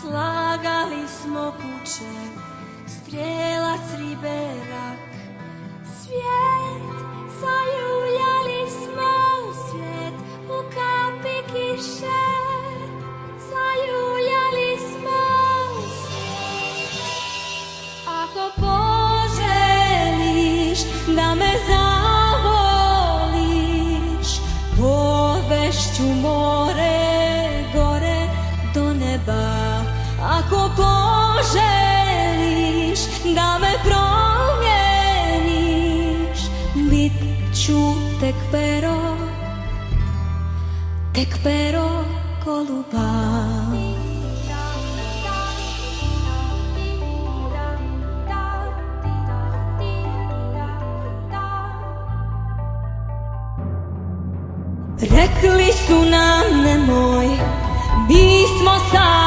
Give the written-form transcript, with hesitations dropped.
slagali smo kuće, strijelac riberak. Svijet, zajuljali smo svijet u kapi kiše, zajuljali smo svijet. Ako poželiš da me zavoliš, povešću more gore do neba. Ako poželiš da me promijeniš, bit ću tek pero goluba. Rekli su nam nemoj, bismo sad